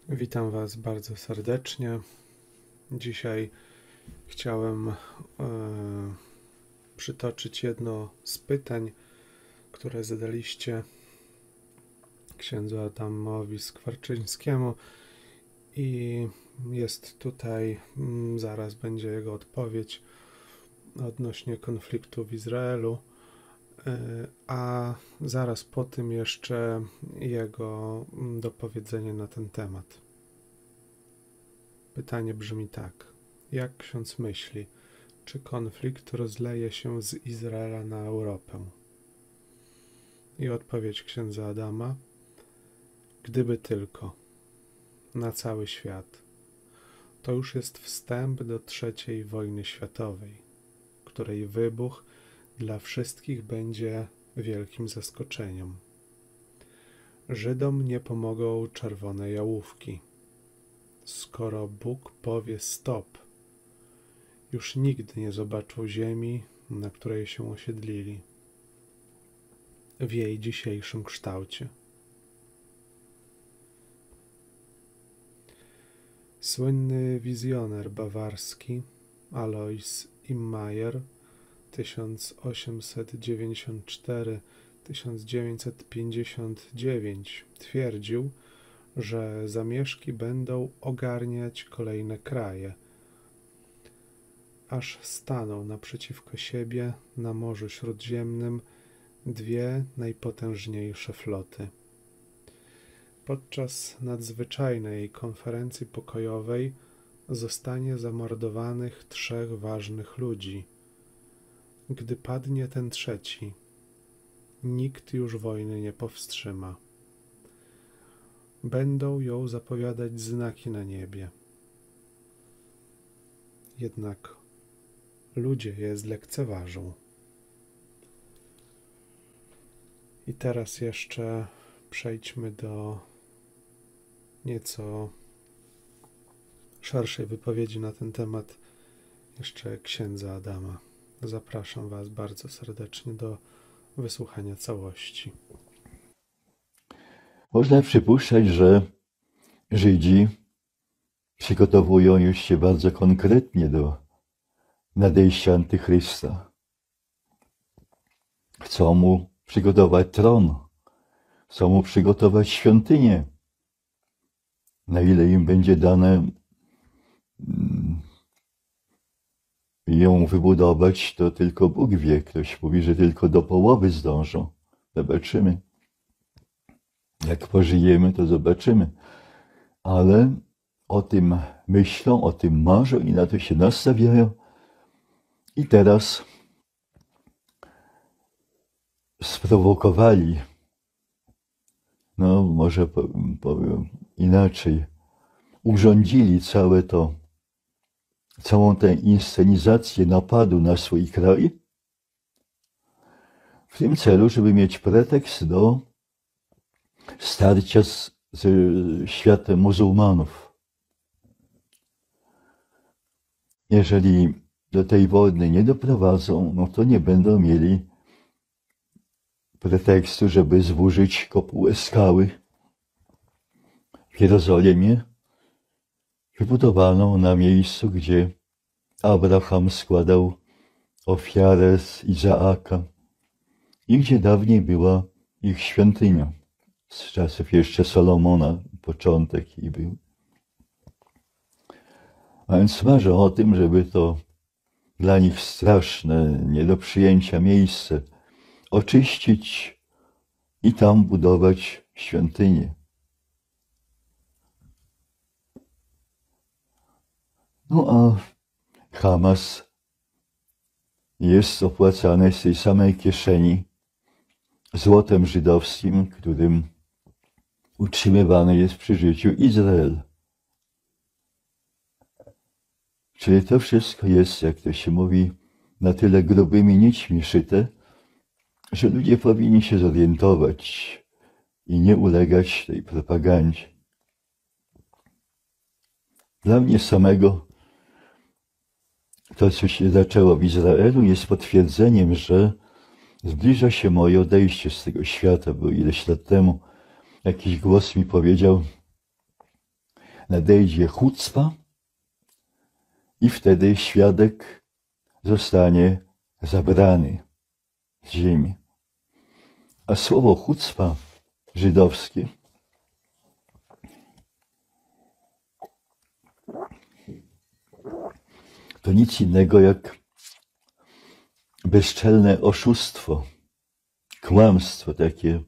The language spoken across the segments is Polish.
Witam Was bardzo serdecznie. Dzisiaj chciałem przytoczyć jedno z pytań, które zadaliście księdzu Adamowi Skwarczyńskiemu i jest tutaj, zaraz będzie jego odpowiedź odnośnie konfliktu w Izraelu, a zaraz po tym jeszcze jego dopowiedzenie na ten temat. Pytanie brzmi tak. Jak ksiądz myśli, czy konflikt rozleje się z Izraela na Europę? I odpowiedź księdza Adama. Gdyby tylko. Na cały świat. To już jest wstęp do III wojny światowej, której wybuch dla wszystkich będzie wielkim zaskoczeniem. Żydom nie pomogą czerwone jałówki. Skoro Bóg powie stop, już nigdy nie zobaczą ziemi, na której się osiedlili, w jej dzisiejszym kształcie. Słynny wizjoner bawarski Alois Immayer 1894–1959 twierdził, że zamieszki będą ogarniać kolejne kraje, aż staną naprzeciwko siebie na Morzu Śródziemnym dwie najpotężniejsze floty. Podczas nadzwyczajnej konferencji pokojowej zostanie zamordowanych 3 ważnych ludzi. Gdy padnie ten trzeci, nikt już wojny nie powstrzyma. Będą ją zapowiadać znaki na niebie. Jednak ludzie je zlekceważą. I teraz jeszcze przejdźmy do nieco szerszej wypowiedzi na ten temat jeszcze księdza Adama. Zapraszam Was bardzo serdecznie do wysłuchania całości. Można przypuszczać, że Żydzi przygotowują już się bardzo konkretnie do nadejścia Antychrysta. Chcą mu przygotować tron, chcą mu przygotować świątynię. Na ile im będzie dane ją wybudować, to tylko Bóg wie. Ktoś mówi, że tylko do połowy zdążą. Zobaczymy. Jak pożyjemy, to zobaczymy. Ale o tym myślą, o tym marzą i na to się nastawiają. I teraz sprowokowali, może powiem inaczej, urządzili całą tę inscenizację napadu na swój kraj w tym celu, żeby mieć pretekst do starcia ze światem muzułmanów. Jeżeli do tej wojny nie doprowadzą, to nie będą mieli pretekstu, żeby zburzyć kopułę skały w Jerozolimie, wybudowaną na miejscu, gdzie Abraham składał ofiarę z Izaaka i gdzie dawniej była ich świątynia. Z czasów jeszcze Salomona, początek jej był. A więc marzą o tym, żeby to dla nich straszne, nie do przyjęcia miejsce oczyścić i tam budować świątynię. A Hamas jest opłacany z tej samej kieszeni złotem żydowskim, którym utrzymywany jest przy życiu Izrael. Czyli to wszystko jest, jak to się mówi, na tyle grubymi nićmi szyte, że ludzie powinni się zorientować i nie ulegać tej propagandzie. Dla mnie samego to, co się zaczęło w Izraelu, jest potwierdzeniem, że zbliża się moje odejście z tego świata, bo ileś lat temu jakiś głos mi powiedział, nadejdzie chucpa i wtedy świadek zostanie zabrany z ziemi. A słowo chucpa żydowskie to nic innego jak bezczelne oszustwo, kłamstwo takie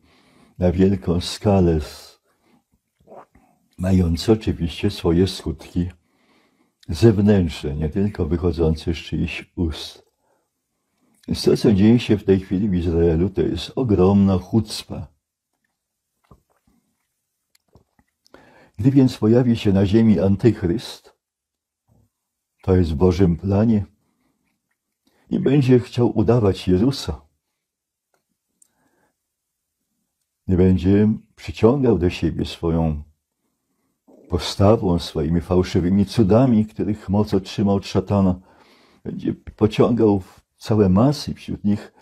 na wielką skalę, mające oczywiście swoje skutki zewnętrzne, nie tylko wychodzące z czyichś ust. Więc to, co dzieje się w tej chwili w Izraelu, to jest ogromna chucpa. Gdy więc pojawi się na ziemi antychryst, to jest w Bożym planie, i będzie chciał udawać Jezusa, i będzie przyciągał do siebie swoją postawą, swoimi fałszywymi cudami, których moc otrzymał od szatana. Będzie pociągał całe masy, wśród nich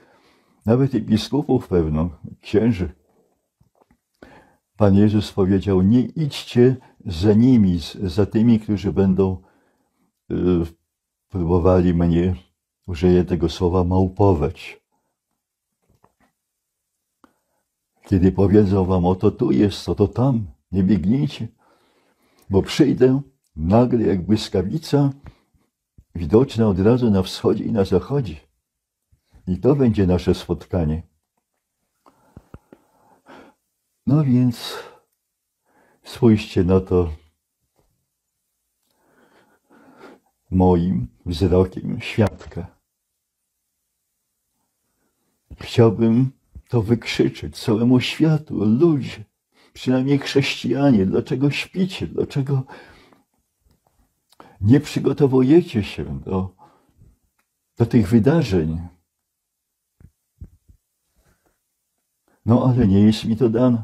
nawet i biskupów pewno, księży. Pan Jezus powiedział: nie idźcie za nimi, za tymi, którzy będą próbowali mnie, użyję tego słowa, małpować. Kiedy powiedzą wam: oto tu jest, oto tam, nie biegnijcie, bo przyjdę nagle jak błyskawica, widoczna od razu na wschodzie i na zachodzie. I to będzie nasze spotkanie. No więc spójrzcie na to moim wzrokiem świadka. Chciałbym to wykrzyczeć całemu światu: ludzie, przynajmniej chrześcijanie, dlaczego śpicie? Dlaczego nie przygotowujecie się do tych wydarzeń? No ale nie jest mi to dane.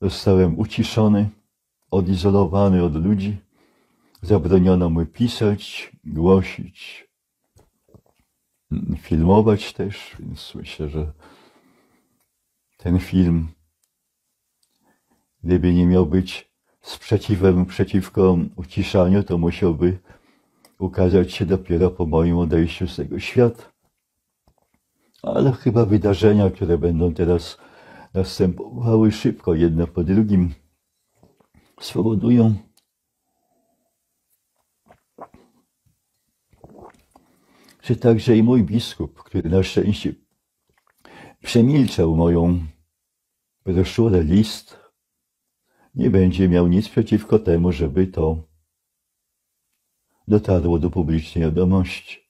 Zostałem uciszony, odizolowany od ludzi. Zabroniono mi pisać, głosić, filmować też, więc myślę, że ten film, gdyby nie miał być sprzeciwem przeciwko uciszaniu, to musiałby ukazać się dopiero po moim odejściu z tego świata. Ale chyba wydarzenia, które będą teraz następowały szybko, jedno po drugim, spowodują, że także i mój biskup, który na szczęście przemilczał moją broszurę, list, nie będzie miał nic przeciwko temu, żeby to dotarło do publicznej wiadomości.